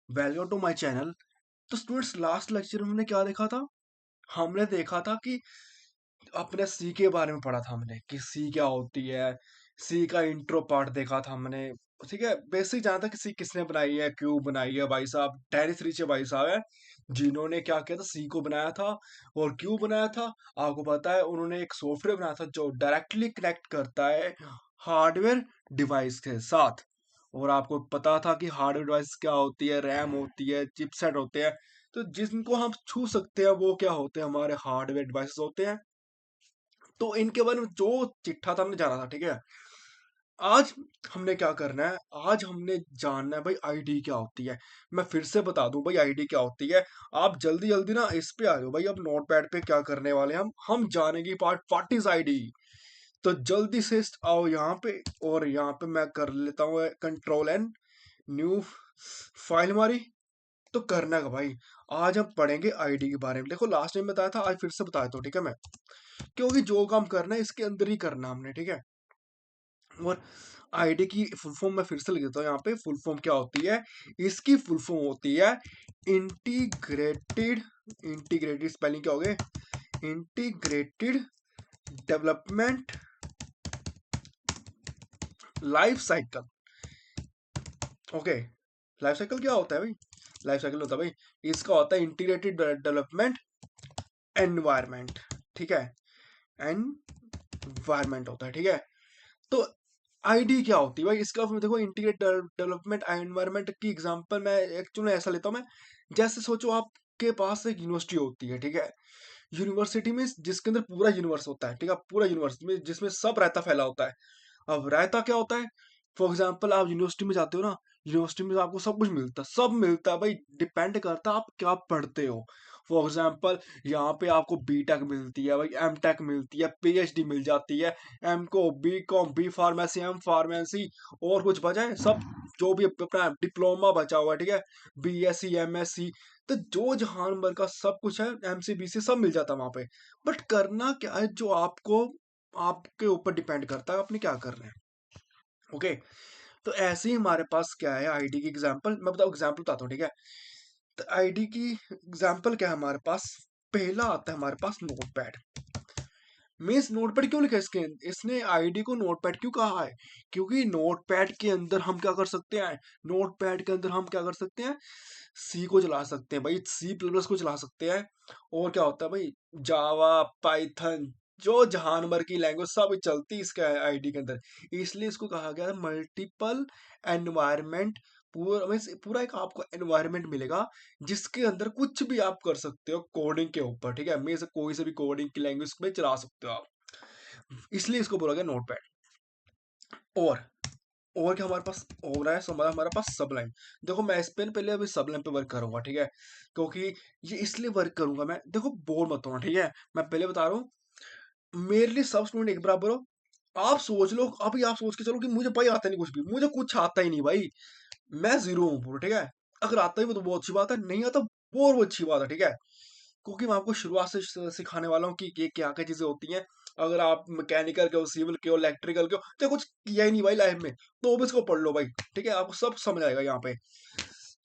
Welcome to my channel. तो students, last lecture में हमने क्या देखा था? हमने देखा था कि अपने सी के बारे में पढ़ा था हमने कि सी क्या होती है। सी का इंट्रो पार्ट देखा था हमने। ठीक है, बेसिक जाना था कि सी किसने बनाई है, क्यों बनाई है। भाई साहब डेनिस रीचे भाई साहब है जिन्होंने क्या किया था, सी को बनाया था। और क्यों बनाया था आपको पता है? उन्होंने एक सॉफ्टवेयर बनाया था जो डायरेक्टली कनेक्ट करता है हार्डवेयर डिवाइस के साथ। और आपको पता था कि हार्डवेयर डिवाइस क्या होती है, रैम होती है, चिपसेट होते हैं। तो जिनको हम छू सकते हैं वो क्या होते हैं, हमारे हार्डवेयर डिवाइसेस होते हैं। तो इनके बारे में जो चिट्ठा था हमने जाना था, ठीक है। आज हमने क्या करना है, आज हमने जानना है भाई आईडी क्या होती है। मैं फिर से बता दूं भाई आईडी क्या होती है। आप जल्दी जल्दी ना इस पे आ जाओ भाई। अब नोटपैड पे क्या करने वाले हैं, हम जानेंगे पार्ट व्हाट इज आईडी। तो जल्दी से आओ यहाँ पे। और यहाँ पे मैं कर लेता हूँ कंट्रोल एन, न्यू फाइल हमारी। तो करना का भाई, आज हम पढ़ेंगे आईडी के बारे में। देखो लास्ट टाइम बताया था, आज फिर से बताया तो ठीक है मैं, क्योंकि जो काम करना है इसके अंदर ही करना हमने, ठीक है। और आईडी की फुल फॉर्म मैं फिर से लिख देता हूँ यहाँ पे। फुल फॉर्म क्या होती है? इसकी फुल फॉर्म होती है इंटीग्रेटेड, इंटीग्रेटेड स्पेलिंग क्या हो गए, integrated development life cycle. Okay, life cycle क्या होता है भाई? लाइफ साइकिल होता है भाई, इसका होता है इंटीग्रेटेड डेवलपमेंट एनवायरमेंट, ठीक है। एनवायरमेंट होता है, ठीक है। तो आईडी क्या होती है भाई? इसका फिर देखो, इंटीग्रेट डेवलपमेंट एनवायरमेंट की एग्जांपल मैं एक्चुअली ऐसा लेता हूँ मैं। जैसे सोचो आपके पास एक यूनिवर्सिटी होती है, ठीक है। यूनिवर्सिटी में जिसके अंदर पूरा यूनिवर्स होता है, ठीक है, पूरा यूनिवर्स में जिसमें सब रायता फैला होता है। अब रायता क्या होता है? फॉर एग्जाम्पल आप यूनिवर्सिटी में जाते हो ना, यूनिवर्सिटी में आपको सब कुछ मिलता है, सब मिलता है भाई। डिपेंड करता है आप क्या पढ़ते हो। फॉर एग्जाम्पल यहाँ पे आपको बी टेक मिलती है भाई, एम टेक मिलती है, पीएचडी मिल जाती है, M com, B com, B pharmacy, M pharmacy, और कुछ बचा है सब। जो भी अपना डिप्लोमा बचा हुआ है, ठीक है, बीएससी, एमएससी। तो जो जहान भर का सब कुछ है, एमसीबीसी सब मिल जाता है वहां पे। बट करना क्या है, जो आपको, आपके ऊपर डिपेंड करता है आपने क्या करना है। ओके, तो ऐसे ही हमारे पास क्या है, आईडी की एग्जांपल मैं बताऊं, एग्जांपल बताता हूँ, ठीक है। तो आईडी की एग्जांपल क्या है हमारे पास? पहला आता है हमारे पास नोटपैड। मीन्स नोटपैड क्यों लिखा है इसके, इसने आईडी को नोटपैड क्यों कहा है? क्योंकि नोटपैड के अंदर हम क्या कर सकते हैं, नोटपैड के अंदर हम क्या कर सकते हैं, सी को चला सकते हैं भाई, सी प्लस प्लस को चला सकते हैं। और क्या होता है भाई, जावा, पाइथन, जो जहान भर की लैंग्वेज सब चलती है इसके आईडी के अंदर। इसलिए इसको कहा गया है मल्टीपल एनवायरमेंट। पूरा पूरा एक आपको एनवायरमेंट मिलेगा जिसके अंदर कुछ भी आप कर सकते हो कोडिंग के ऊपर, ठीक है। मैं से कोई से भी कोडिंग की लैंग्वेज में चला सकते हो आप, इसलिए इसको बोला गया नोटपैड। और और क्या हमारे पास हो रहा है, सो हमारे पास सबलाइन। देखो मैं इस पे पहले अभी सबलाइन पे वर्क करूंगा, ठीक है। क्योंकि ये इसलिए वर्क करूंगा मैं, देखो बोर मत होना, ठीक है। मैं पहले बता रहा हूँ, मेरे लिए सब स्टूडेंट एक बराबर हो। आप सोच लो, अभी आप सोच के चलो कि मुझे भाई आता नहीं कुछ भी, मुझे कुछ आता ही नहीं भाई, मैं जीरो हूँ पूरा, ठीक है। अगर आता ही वो तो बहुत अच्छी बात है, नहीं आता वो और वो अच्छी बात है, ठीक है। क्योंकि मैं आपको शुरुआत से सिखाने वाला हूँ कि ये क्या क्या चीजें होती हैं। अगर आप मैकेनिकल के हो, सिविल के हो, इलेक्ट्रिकल के हो, तो कुछ किया ही नहीं भाई लाइफ में, तो भी इसको पढ़ लो भाई, ठीक है। आपको सब समझ आएगा यहाँ पे,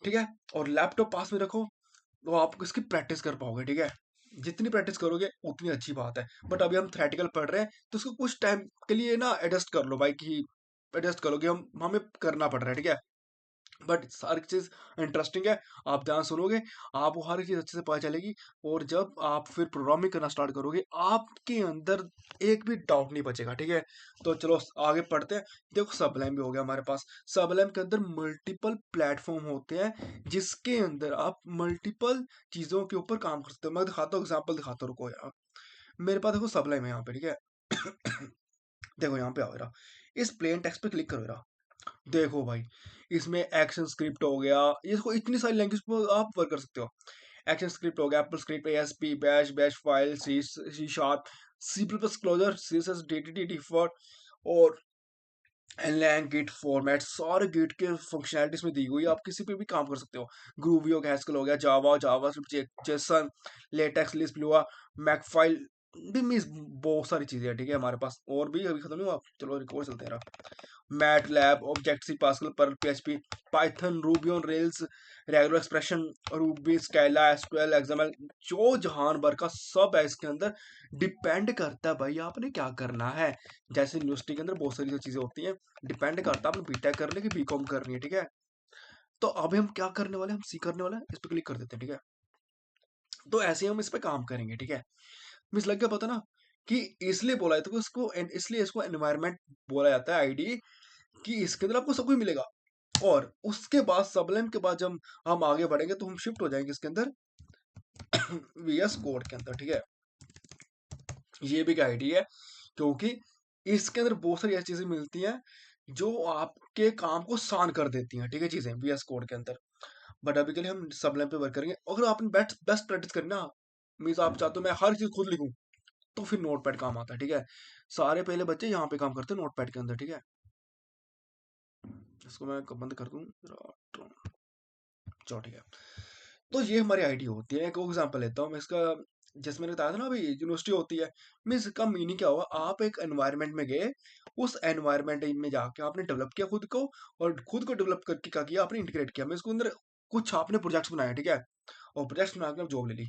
ठीक है। और लैपटॉप पास में रखो तो आप इसकी प्रैक्टिस कर पाओगे, ठीक है। जितनी प्रैक्टिस करोगे उतनी अच्छी बात है। बट अभी हम थ्रेटिकल पढ़ रहे हैं तो उसको कुछ टाइम के लिए ना एडजस्ट कर लो भाई, कि एडजस्ट करोगे, हम हमें करना पड़ रहा है, ठीक है। बट हर चीज इंटरेस्टिंग है, आप ध्यान सुनोगे आपको हर चीज अच्छे से पता चलेगी। और जब आप फिर प्रोग्रामिंग करना स्टार्ट करोगे आपके अंदर एक भी डाउट नहीं बचेगा, ठीक है। तो चलो आगे पढ़ते हैं। देखो सबलाइन भी हो गया हमारे पास। सबलाइन के अंदर मल्टीपल प्लेटफॉर्म होते हैं जिसके अंदर आप मल्टीपल चीजों के ऊपर काम कर सकते हो। मैं दिखाता हूँ, एग्जाम्पल दिखाता हूँ, रुको यार। मेरे पास देखो सबलाइन है यहाँ पे, ठीक है। देखो यहाँ पे आओ जरा, इस प्लेन टेक्स्ट पे क्लिक करो जरा। देखो भाई, इसमें एक्शन स्क्रिप्ट हो गया, इसको इतनी सारी लैंग्वेज पर आप वर्क कर सकते हो। एक्शन स्क्रिप्ट हो गया, Apple script, ASP, bash, bash file, C sharp, C plus Clojure, C S S, D for, और एनलैंग गिट फॉर्मेट, सारे गिट के फंक्शनैलिटीज में दी हुई है, आप किसी पे भी काम कर सकते हो। ग्रूवी हो गया, हैस्कल हो गया, जावा, जावा जेसन, लेटेक्स, लिस्प, लुआ, मैकफाइल, भी मीन्स बहुत सारी चीजें हैं, ठीक है हमारे पास, और भी अभी खत्म नहीं हुआ, चलो रिकॉर्ड चलते हैं। MATLAB, object C, Pascal, Perl, PHP, Python, Ruby on Rails, regular expression, Ruby, Scala, SQL, XML, जो जहान भर का सब है इसके अंदर। डिपेंड करता है भाई आपने क्या करना है। जैसे यूनिवर्सिटी के अंदर बहुत सारी चीजें होती हैं, डिपेंड करता है आपने बीटेक करनी है कि बीकॉम करनी है, ठीक है। तो अभी हम क्या करने वाले हैं, हम सी करने वाले हैं, इस पर क्लिक कर देते हैं, ठीक है। तो ऐसे ही हम इस पे काम करेंगे, ठीक है। मिस लग गया पता ना कि इसलिए बोला है तो इसको इसलिए इसको एनवायरनमेंट बोला जाता है, आईडी, कि इसके अंदर आपको सब कुछ मिलेगा। और उसके बाद सबलेम के बाद जब हम आगे बढ़ेंगे तो हम शिफ्ट हो जाएंगे इसके अंदर वीएस कोड के अंदर, ठीक है। ये भी एक आईडी है, क्योंकि इसके अंदर बहुत सारी ऐसी चीजें मिलती हैं जो आपके काम को आसान कर देती हैं, ठीक है, चीजें वीएस कोड के अंदर। बट अभी के लिए हम सबलेम पे वर्क करेंगे। अगर आपने बेस्ट बेस्ट प्रैक्टिस करनी ना, मीन्स आप चाहते हो मैं हर चीज खुद लिखूं, तो फिर नोटपैड काम आता है, ठीक है। सारे पहले बच्चे यहाँ पे काम करते हैं नोटपैड के अंदर, ठीक है। इसको मैं बंद कर दूं, चलो ठीक है। तो ये हमारी आईडी होती है। एक एग्जांपल लेता हूँ मैं इसका, जैसे मैंने बताया था ना अभी यूनिवर्सिटी होती है, मीन्स इसका मीनिंग क्या हुआ, आप एक एनवायरनमेंट में गए, उस एनवायरनमेंट में जाके आपने डेवलप किया खुद को, और खुद को डेवलप करके क्या किया आपने, इंटीग्रेट किया। मैं इसके अंदर कुछ आपने प्रोजेक्ट्स बनाए, ठीक है, और प्रोजेक्ट्स बना के जॉब ले ली।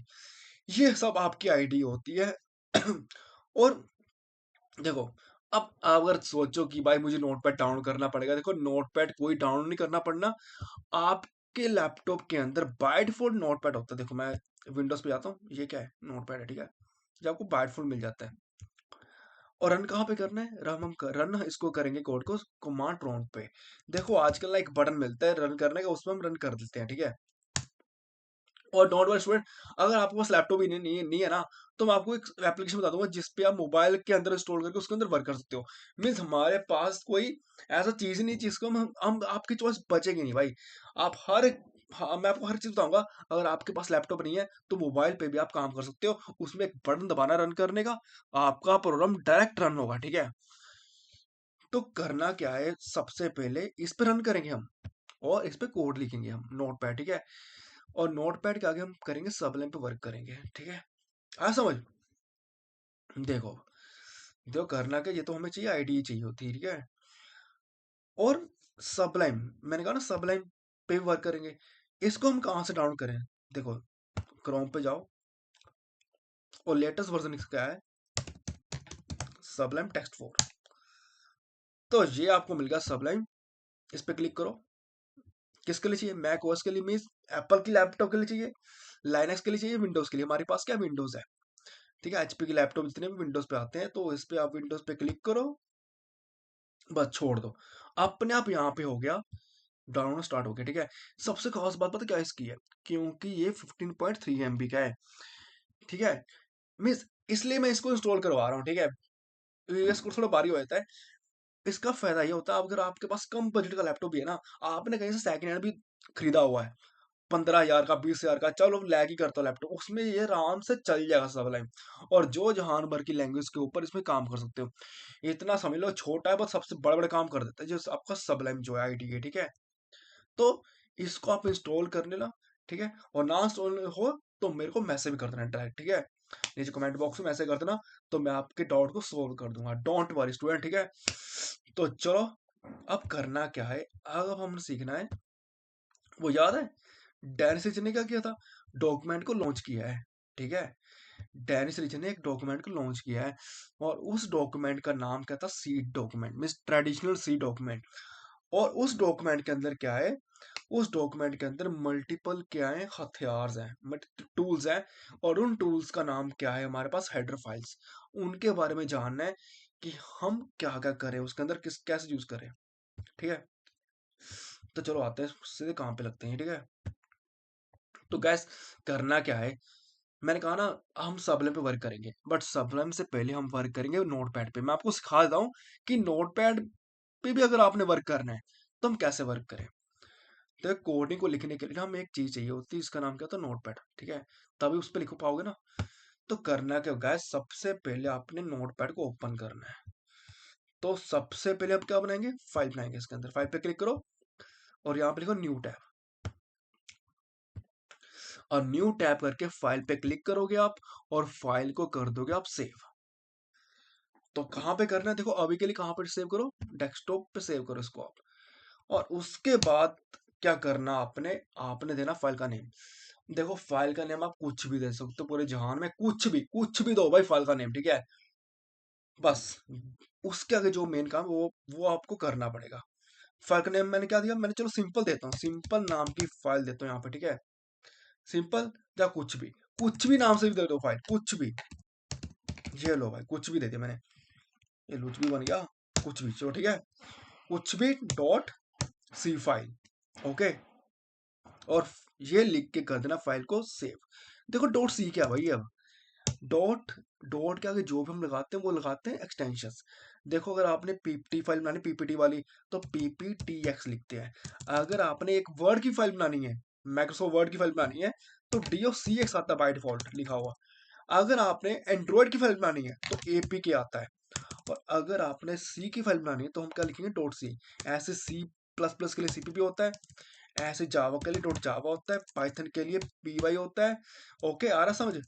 ये सब आपकी आईडी होती है। और देखो, अब अगर सोचो कि भाई मुझे नोटपैड डाउनलोड करना पड़ेगा, देखो नोटपैड कोई डाउनलोड नहीं करना पड़ना। आपके लैपटॉप के अंदर बाय डिफॉल्ट नोटपैड होता है। देखो मैं विंडोज पे जाता हूँ, ये क्या है, नोटपैड है, ठीक है। ये आपको बाय डिफॉल्ट मिल जाता है। और रन कहाँ पे करना है, रन इसको करेंगे कोड को कमांड प्रॉम्प्ट पे। देखो आजकल ना एक बटन मिलता है रन करने का, उसमें हम रन कर देते हैं, ठीक है। और डोंट वरी स्टूडेंट, अगर आपके पास लैपटॉप ही नहीं है ना, तो मैं आपको एक एप्लीकेशन बता दूंगा जिसपे आप मोबाइल के अंदर इंस्टॉल करके उसके अंदर वर्क कर सकते हो। मीन्स हमारे पास कोई ऐसा चीज ही नहीं जिसको हम आपकी चॉइस बचेगी नहीं भाई। आप हर, हाँ मैं आपको हर चीज बताऊंगा। अगर आपके पास लैपटॉप नहीं है तो मोबाइल पे भी आप काम कर सकते हो, उसमें एक बटन दबाना रन करने का, आपका प्रोग्राम डायरेक्ट रन होगा, ठीक है। तो करना क्या है, सबसे पहले इस पे रन करेंगे हम, और इस पे कोड लिखेंगे हम नोटपैड, ठीक है। और नोटपैड के आगे हम करेंगे सबलाइन पे वर्क करेंगे, ठीक है। आ समझ, देखो देखो करना क्या, ये तो हमें चाहिए, आईडी चाहिए होती है, ठीक है। और सबलाइन, मैंने कहा ना सबलाइन पे वर्क करेंगे। इसको हम कहाँ से डाउनलोड करें, देखो क्रोम पे जाओ, और लेटेस्ट वर्जन इसका क्या है, सबलाइन टेक्स्ट 4। तो ये आपको मिल गया सबलाइन, इस पे क्लिक करो। किसके लिए चाहिए, मैक ओएस के लिए, मीन्स एप्पल की लैपटॉप के लिए चाहिए, लाइनक्स के लिए चाहिए, विंडोज के लिए। हमारे पास क्या विंडोज है, ठीक है। एचपी के लैपटॉप जितने भी विंडोज पे आते हैं, तो इस पे आप विंडोज पे क्लिक करो, बस छोड़ दो, अपने आप यहाँ पे हो गया, डाउनलोड स्टार्ट हो गया, ठीक है। सबसे खास बात पता क्या इसकी है, क्योंकि ये 15.3 MB का है, ठीक है। मीन्स इसलिए मैं इसको इंस्टॉल करवा रहा हूँ, ठीक है। इसको थोड़ा भारी हो जाता है। इसका फायदा ये होता है, अगर आपके पास कम बजट का लैपटॉप भी है ना, आपने कहीं से सेकंड हैंड भी खरीदा हुआ है, 15,000 का, 20,000 का, चलो लैग ही करता लैपटॉप, उसमें ये आराम से चल जाएगा सब लाइन। और जो जहान भर की लैंग्वेज के ऊपर इसमें काम कर सकते हो। इतना समझ लो छोटा है, बस सबसे बड़े बड़े काम कर देता है, जो आपका सबलाइन जो है आईडी है, ठीक है। तो इसको आप इंस्टॉल कर लेना, ठीक है। और ना इंस्टॉल हो तो मेरे को मैसेज कर देना डायरेक्ट, ठीक है। नीचे कमेंट बॉक्स में मैसेज कर देना, तो मैं आपके डाउट को सोल्व कर दूंगा, डोंट वरी स्टूडेंट, ठीक है। तो चलो, अब करना क्या है, अब हमने सीखना है, वो याद है डेनिस रिच ने क्या किया था, डॉक्यूमेंट को लॉन्च किया है, ठीक है। डेनिस रिच ने एक डॉक्यूमेंट को लॉन्च किया है, और उस डॉक्यूमेंट का नाम क्या था, सीड डॉक्यूमेंट, मीन्स ट्रेडिशनल सी डॉक्यूमेंट। और उस डॉक्यूमेंट के अंदर क्या है, उस डॉक्यूमेंट के अंदर मल्टीपल क्या है, हथियार हैं, टूल्स हैं। और उन टूल्स का नाम क्या है, हमारे पास हेडर फाइल्स, उनके बारे में जानना है कि हम क्या क्या करें उसके अंदर, किस कैसे यूज करें, ठीक है। तो चलो आते हैं सीधे काम पे लगते हैं, ठीक है। तो गैस करना क्या है, मैंने कहा ना हम सबलेम पे वर्क करेंगे, बट सबलेम से पहले हम वर्क करेंगे नोटपैड पे। मैं आपको सिखा देता हूँ कि नोटपैड पे भी अगर आपने वर्क करना है तो हम कैसे वर्क करें। तो कोडिंग को लिखने के लिए ना हमें एक चीज चाहिए होती है, इसका नाम क्या होता है, नोटपैड, ठीक है। तभी उस पर लिख पाओगे ना। तो करना क्या होगा, सबसे पहले आपने नोटपैड को ओपन करना है। तो सबसे पहले आप क्या बनाएंगे, फाइल बनाएंगे, इसके अंदर फाइल पे क्लिक करो, और यहाँ पे लिखो न्यू टैब। और न्यू टैब करके फाइल पे क्लिक करोगे आप और फाइल को कर दोगे आप सेव। तो कहाँ पे करना है देखो, अभी के लिए कहाँ पर सेव करो, डेस्कटॉप पे सेव करो इसको आप। और उसके बाद क्या करना, आपने आपने देना फाइल का नेम। देखो फाइल का नेम आप कुछ भी दे सकते हो, पूरे जहान में कुछ भी दो भाई फाइल का नेम, ठीक है। बस उसके आगे जो मेन काम वो आपको करना पड़ेगा। फाइल का नेम मैंने क्या दिया, मैंने चलो सिंपल देता हूँ, सिंपल नाम की फाइल देता हूँ यहाँ पे, ठीक है। सिंपल या कुछ भी नाम से भी दे दो फाइल, कुछ भी। ये लो भाई, कुछ भी दे दिया मैंने, ये लुच भी बन गया, कुछ भी चलो, ठीक है। कुछ भी डॉट सी फाइल, ओके। और ये लिख के कर देना फाइल को सेव। देखो डॉट सी क्या भाई, अब डॉट डॉट के आगे जो भी हम लगाते हैं वो लगाते हैं एक्सटेंशंस। देखो अगर आपने पीपीटी फाइल बनानी, पीपीटी वाली, तो पीपीटीएक्स लिखते हैं। अगर आपने एक वर्ड की फाइल बनानी है, माइक्रोसॉफ्ट वर्ड की फाइल बनानी है, तो डी और सी एक्स आता है बाय डिफॉल्ट लिखा हुआ। अगर आपने एंड्रॉइड की फाइल बनानी है तो एपी के आता है। और अगर आपने सी की फाइल बनानी है तो हम क्या लिखेंगे, डॉट सी। ऐसे सी प्लस प्लस के लिए सीपीपी होता है, ऐसे जावा के लिए डॉट जावा होता है, पाइथन के लिए पीवाई होता है, ओके आ रहा समझ।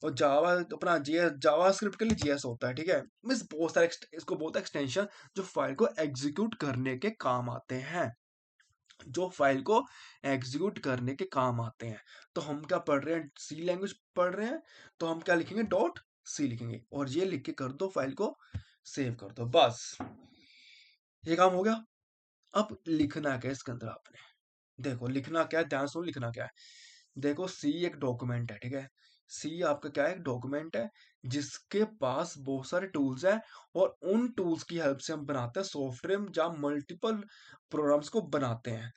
और जावा अपना जीएस, जावा स्क्रिप्ट के लिए जीएस होता है, ठीक है। मीन्स बहुत सारे इसको बोलते हैं एक्सटेंशन, जो फाइल को एग्जीक्यूट करने के काम आते हैं, जो फाइल को एग्जीक्यूट करने के काम आते हैं। तो हम क्या पढ़ रहे हैं, सी लैंग्वेज पढ़ रहे हैं, तो हम क्या लिखेंगे, डॉट सी लिखेंगे, और ये लिख के कर दो, फाइल को सेव कर दो, बस ये काम हो गया। अब लिखना क्या है इसके अंदर आपने, देखो लिखना क्या है, ध्यान सुनो लिखना क्या है। देखो सी एक डॉक्यूमेंट है, ठीक है। सी आपका क्या है, एक डॉक्यूमेंट है जिसके पास बहुत सारे टूल्स हैं, और उन टूल्स की हेल्प से हम बनाते हैं सॉफ्टवेयर, जहाँ मल्टीपल प्रोग्राम्स को बनाते हैं,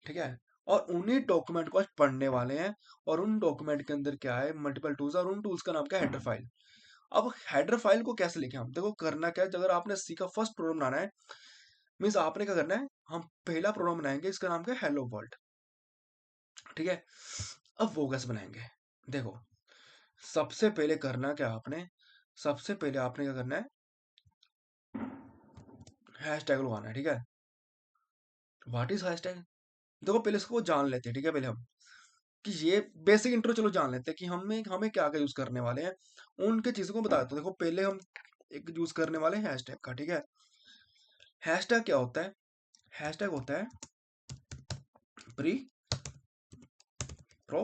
ठीक है। और उन्हीं डॉक्यूमेंट को आज पढ़ने वाले हैं। और उन डॉक्यूमेंट के अंदर क्या है, मल्टीपल टूल्स, और उन टूल्स का नाम क्या है, हेडर फाइल। अब हेडर फाइल को कैसे लिखें हम, देखो करना क्या है, अगर आपने सी का फर्स्ट प्रोग्राम बनाना है, मीन्स आपने क्या करना है, हम पहला प्रोग्राम बनाएंगे, इसका नाम क्या है, हेलो वर्ल्ड, ठीक है। अब वो कैसे बनाएंगे, देखो सबसे पहले करना क्या आपने, सबसे पहले आपने क्या करना है, हैश टैग लगाना है, ठीक है। व्हाट इज हैश टैग, देखो पहले इसको जान लेते हैं, ठीक है। पहले हम कि ये बेसिक इंट्रो चलो जान लेते हैं कि हमें हमें क्या क्या यूज करने वाले हैं, उनके चीजों को बता देते हैं। देखो पहले हम एक यूज करने वाले हैं हैश टैग का, ठीक है। हैश टैग क्या होता है, हैश टैग होता है प्री प्रो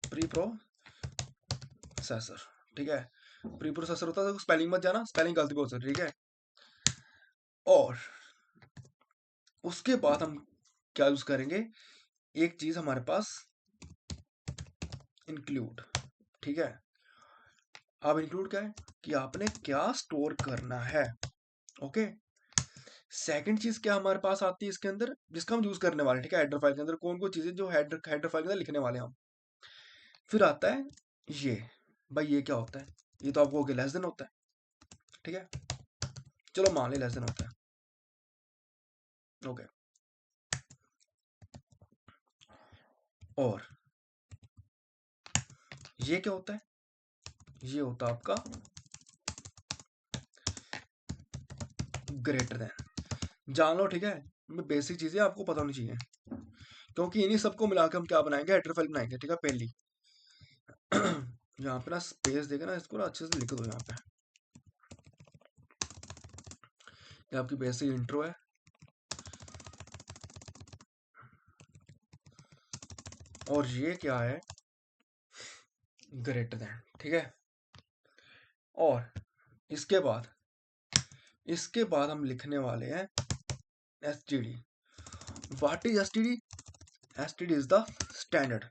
प्री प्रोसेसर, ठीक है। प्री प्रोसेसर होता है, स्पेलिंग मत जाना, स्पेलिंग गलती बोल सकते, ठीक है। और उसके बाद हम क्या यूज करेंगे, एक चीज हमारे पास इंक्लूड, ठीक है। अब इंक्लूड क्या है कि आपने क्या स्टोर करना है, ओके। सेकंड चीज क्या हमारे पास आती है इसके अंदर, जिसका हम यूज करने वाले हैं, ठीक है। हेडर फाइल के अंदर कौन कौन चीजें जो हेडर हेडर फाइल के अंदर लिखने वाले हैं हम। फिर आता है ये, भाई ये क्या होता है, ये तो आपको लेस देन होता है, ठीक है। चलो मान ले लेस देन होता है, ओके। और ये क्या होता है, ये होता है आपका ग्रेटर देन, जान लो, ठीक है। बेसिक चीजें आपको पता होनी चाहिए, क्योंकि इन्हीं सबको मिलाकर हम क्या बनाएंगे, हेडर फाइल बनाएंगे, ठीक है। पहली यहाँ पे ना स्पेस देके ना इसको ना अच्छे से लिख दो यहाँ पे, ये आपकी बेसिक इंट्रो है। और ये क्या है, ग्रेटर देन, ठीक है। और इसके बाद हम लिखने वाले हैं S T D. What is S T D, S T D is the standard.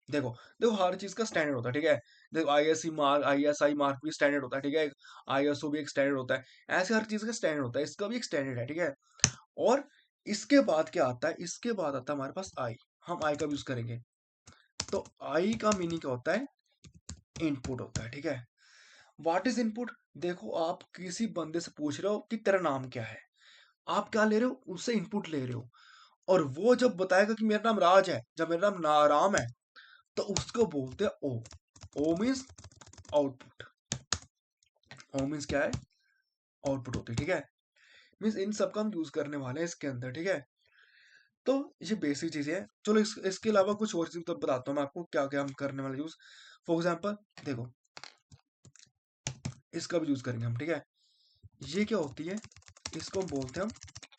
देखो देखो हर चीज का स्टैंडर्ड होता है, ठीक है। देखो आईएससी मार्क, आईएसआई मार्क भी स्टैंडर्ड होता है, ठीक है। आईएसओ भी एक स्टैंडर्ड होता है, ऐसे हर चीज का स्टैंडर्ड होता है, इसका भी एक स्टैंडर्ड है, ठीक है। और इसके बाद क्या आता है, इसके बाद आता है हमारे पास आई, हम आई का यूज करेंगे। तो आई का मीनिंग क्या होता है, इनपुट होता है, ठीक है। व्हाट इज इनपुट, देखो आप किसी बंदे से पूछ रहे हो कि तेरा नाम क्या है, आप क्या ले रहे हो, उससे इनपुट ले रहे हो। और वो जब बताएगा कि मेरा नाम राज है, जब मेरा नाम राम है, तो उसको बोलते हैं O. O means output, O means क्या है, आउटपुट होती है, ठीक है। मीन्स इन सब का हम यूज करने वाले हैं इसके अंदर, ठीक है। तो ये बेसिक चीजें हैं। चलो इसके अलावा कुछ और चीज तो बताता हूँ मैं आपको क्या क्या हम करने वाले यूज। फॉर एग्जाम्पल देखो, इसका भी यूज करेंगे हम, ठीक है। ये क्या होती है, इसको हम बोलते हैं हम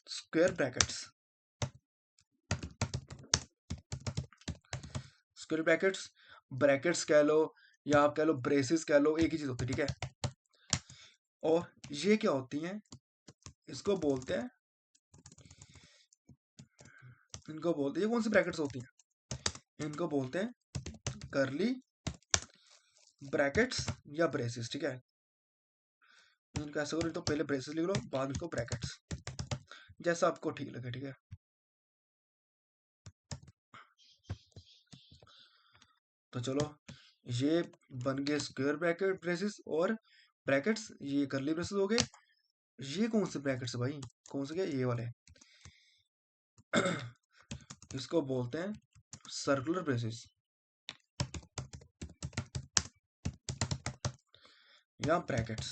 square brackets. Square brackets, brackets कह लो या आप कह लो ब्रेसेस कह लो, एक ही चीज होती है, ठीक है। और ये क्या होती हैं, इसको बोलते हैं, इनको बोलते हैं, ये कौन सी ब्रैकेट्स होती हैं, इनको बोलते हैं करली ब्रैकेट्स या ब्रेसेस, ठीक है। इनको ऐसा करो, तो पहले ब्रेसेस लिख लो, बाद में इसको ब्रैकेट्स, जैसा आपको ठीक लगे, ठीक है। तो चलो, ये बन गए स्क्वायर ब्रैकेट ब्रेसेस और ब्रैकेट्स, ये करली ब्रेसेस हो गए। ये कौन से ब्रैकेट्स है भाई, कौन से गए, ये वाले इसको बोलते हैं सर्कुलर ब्रेसेस या ब्रैकेट्स।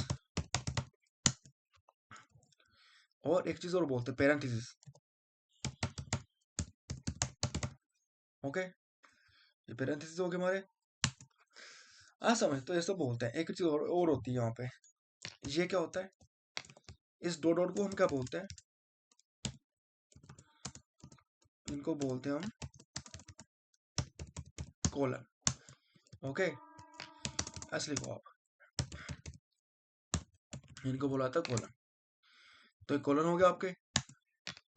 और एक चीज और बोलते हैं पैरेंथेसिस। ओके, ये पैरेंथेसिस हो गए हमारे, आ समझ। तो ऐसा बोलते हैं, एक चीज और होती है यहाँ पे, ये क्या होता है, इस डॉट डॉट को हम क्या बोलते हैं, इनको बोलते हैं हम कोलन। ओके, ऐसे लिखो आप, इनको बोला था कोलन। तो एक कोलन हो गया आपके।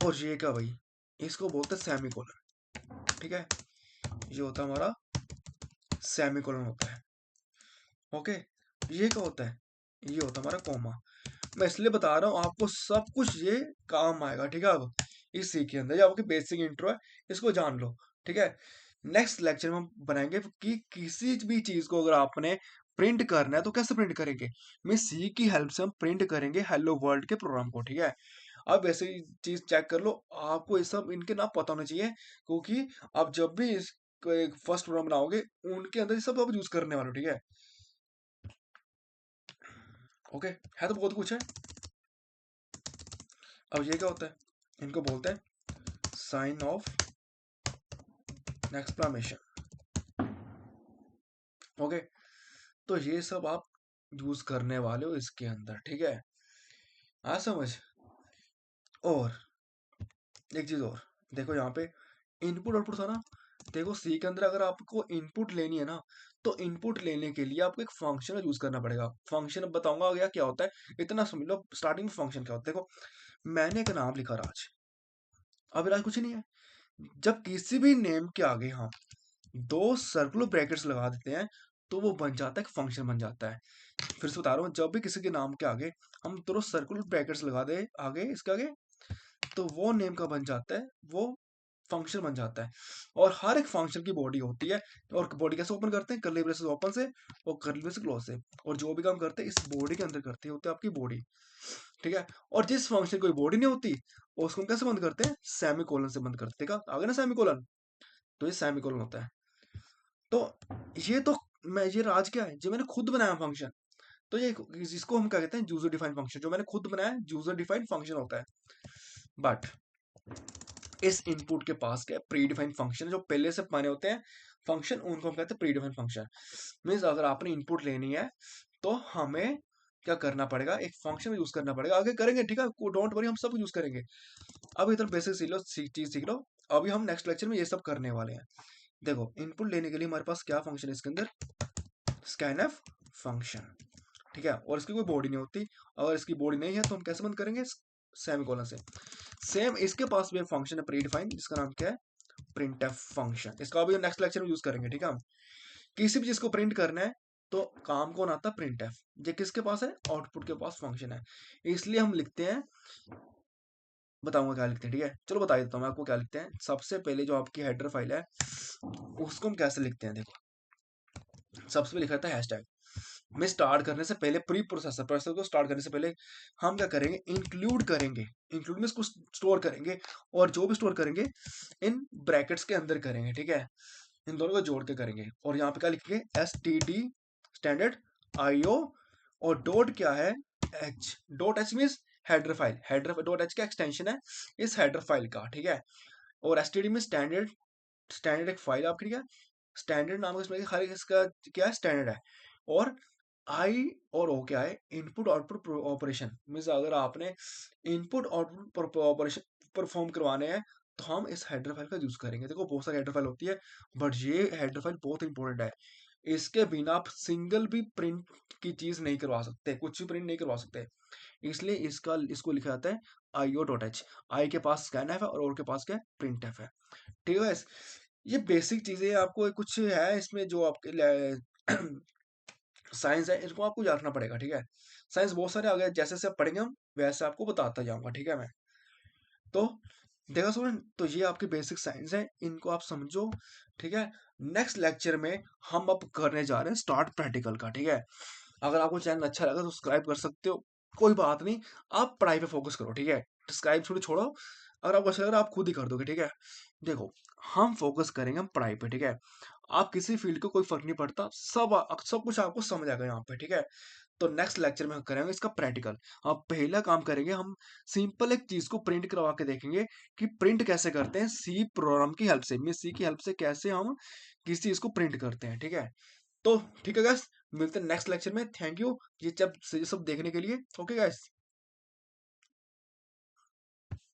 और ये क्या भाई, इसको बोलते हैं सेमी कोलन, ठीक है। ये होता है हमारा सेमी कोलन होता है। ओके, ये क्या होता है, ये होता है हमारा कॉमा। मैं इसलिए बता रहा हूँ आपको, सब कुछ ये काम आएगा, ठीक है। अब इस सी के अंदर ये आपकी बेसिक इंट्रो है, इसको जान लो, ठीक है। नेक्स्ट लेक्चर में हम बनाएंगे कि किसी भी चीज को अगर आपने प्रिंट करना है तो कैसे प्रिंट करेंगे। मैं सी की हेल्प से हम प्रिंट करेंगे हेलो वर्ल्ड के प्रोग्राम को, ठीक है। अब ऐसे ही चीज चेक कर लो, आपको ये सब इनके ना पता होने चाहिए, क्योंकि आप जब भी इस फर्स्ट प्रोग्राम बनाओगे उनके अंदर ये सब आप यूज करने वाले हो, ठीक है। ओके, है तो बहुत कुछ है। अब ये क्या होता है, इनको बोलते हैं साइन ऑफ एक्सक्लामेशन। ओके, तो ये सब आप यूज करने वाले हो इसके अंदर, ठीक है। आ समझ। और एक चीज और देखो, यहाँ पे इनपुट आउटपुट था ना। देखो सी के अंदर अगर आपको इनपुट लेनी है ना, तो इनपुट लेने के लिए आपको एक फंक्शन यूज करना पड़ेगा। फंक्शन अब बताऊंगा क्या क्या होता है, इतना समझ लो स्टार्टिंग में फंक्शन क्या होता है। देखो, मैंने एक नाम लिखा राज, अब राज कुछ नहीं है। जब किसी भी नेम के आगे हम दो सर्कुलर ब्रैकेट्स लगा देते हैं, तो वो बन जाता है, एक फंक्शन बन जाता है। फिर से बता रहा हूँ, जब भी किसी के नाम के आगे हम दोनों सर्कुलर ब्रैकेट्स लगा दे आगे इसके आगे, तो वो नेम का बन जाता है, वो फंक्शन बन जाता है। और हर एक फंक्शन की बॉडी होती है, और बॉडी कैसे ओपन करते हैं, कर्ली ब्रेसेस ओपन से और कर्ली ब्रेसेस क्लोज से। और जो भी काम करते हैं इस बॉडी के अंदर करते होते हैं आपकी बॉडी, ठीक है। और जिस फंक्शन की कोई बॉडी नहीं होती, उसको हम कैसे बंद करते हैं, सेमी कोलन से बंद करते हैं। आगे ना सेमी कोलन, तो ये सेमी कोलन होता है। तो ये तो मैं, ये राज क्या है, जो मैंने खुद बनाया फंक्शन। तो ये जिसको हम क्या कहते हैं, यूजर डिफाइंड फंक्शन, जो मैंने खुद बनाया यूजर डिफाइंड फंक्शन होता है। बट इस इनपुट के पास क्या प्री डिफाइंड फंक्शन, जो पहले से बने होते हैं फंक्शन, उनको हम कहते हैं प्री डिफाइंड फंक्शन। मीन्स अगर आपने इनपुट लेनी है तो हमें क्या करना पड़ेगा, एक फंक्शन यूज करना पड़ेगा। आगे करेंगे, ठीक है, डोंट वरी, हम सब यूज करेंगे। अब इधर बेसिक सीख लो, चीज सीख लो। अभी हम नेक्स्ट लेक्चर में ये सब करने वाले हैं। देखो, इनपुट लेने के लिए हमारे पास क्या फंक्शन है इसके अंदर, स्कैनफ फंक्शन, ठीक है। और इसकी कोई बॉडी नहीं होती, अगर इसकी बॉडी नहीं है तो हम कैसे बंद करेंगे, सेमीकोलन से। सेम इसके पास भी एक फंक्शन है प्री डिफाइंड, जिसका नाम क्या है, प्रिंटफ फंक्शन। इसका भी नेक्स्ट लेक्चर में यूज करेंगे, ठीक है। हम किसी भी चीज को प्रिंट करना है तो काम कौन आता है, प्रिंटफ। ये किसके पास है, आउटपुट के पास फंक्शन है, इसलिए हम लिखते हैं, बताऊंगा क्या लिखते हैं, ठीक है। चलो बता देता हूँ मैं आपको क्या लिखते हैं। सबसे पहले जो आपकी हेडर फाइल है उसको हम कैसे लिखते हैं, देखो सबसे पहले लिखा था हैशटैग में, स्टार्ट करने से पहले प्री प्रोसेसर प्रोसेसर को स्टार्ट करने से पहले हम क्या करेंगे, इंक्लूड करेंगे, इंक्लूड में इसको स्टोर करेंगे, और जो भी स्टोर करेंगे इन ब्रैकेट्स के अंदर करेंगे, ठीक है। इन दोनों को जोड़ के करेंगे। और यहाँ पे क्या लिखेंगे, std स्टैंडर्ड IO, और डॉट क्या है, h। Dot h means header file, header dot h का एक्सटेंशन है इस हेडर फाइल का, ठीक है। और एसटीडी में स्टैंडर्ड, स्टैंडर्ड एक फाइल आपकी, ठीक है, स्टैंडर्ड नाम का इसमें हर एक इसका क्या है, स्टैंडर्ड है। और आई और ओ क्या है, इनपुट आउटपुट ऑपरेशन मीन्स अगर आपने इनपुट आउटपुट ऑपरेशन परफॉर्म करवाने हैं तो हम इस हेडर फाइल का यूज करेंगे। देखो बहुत सारी हेडर फाइल होती है, बट ये हेडर फाइल बहुत इंपॉर्टेंट है। इसके बिना आप सिंगल भी प्रिंट की चीज नहीं करवा सकते, कुछ भी प्रिंट नहीं करवा सकते। इसलिए इसको लिखा जाता है IO.h। आई के पास स्कैन एफ है और के पास क्या है, प्रिंट एफ है। ठीक है guys? ये बेसिक चीजें आपको कुछ है इसमें जो आपके साइंस है, इसको आपको जानना पड़ेगा, ठीक है। साइंस बहुत सारे आ गए, जैसे जैसे पढ़ेंगे हम वैसे आपको बताता जाऊंगा, ठीक है मैं। तो देखो स्टूडेंट, तो ये आपके बेसिक साइंस है, इनको आप समझो, ठीक है। नेक्स्ट लेक्चर में हम अब करने जा रहे हैं स्टार्ट प्रैक्टिकल का, ठीक है। अगर आपको चैनल अच्छा लगा तो सब्सक्राइब कर सकते हो, कोई बात नहीं, आप पढ़ाई पे फोकस करो, ठीक है। सब्सक्राइब छोड़ो छोड़ो, अगर आपको अच्छा लग रहा है आप खुद ही कर दोगे, ठीक है। देखो, हम फोकस करेंगे हम पढ़ाई पे, ठीक है। आप किसी फील्ड को कोई फर्क नहीं पड़ता, सब कुछ आपको समझ आएगा यहाँ पे, ठीक है। तो नेक्स्ट लेक्चर में हम करेंगे इसका प्रैक्टिकल। अब पहला काम करेंगे हम, सिंपल एक चीज को प्रिंट करवा के देखेंगे कि प्रिंट कैसे करते हैं सी प्रोग्राम की हेल्प से, मीन सी की हेल्प से कैसे हम किसी चीज को प्रिंट करते हैं, ठीक है। तो ठीक है गाइस, मिलते हैं नेक्स्ट लेक्चर में। थैंक यू ये सब देखने के लिए। Okay guys.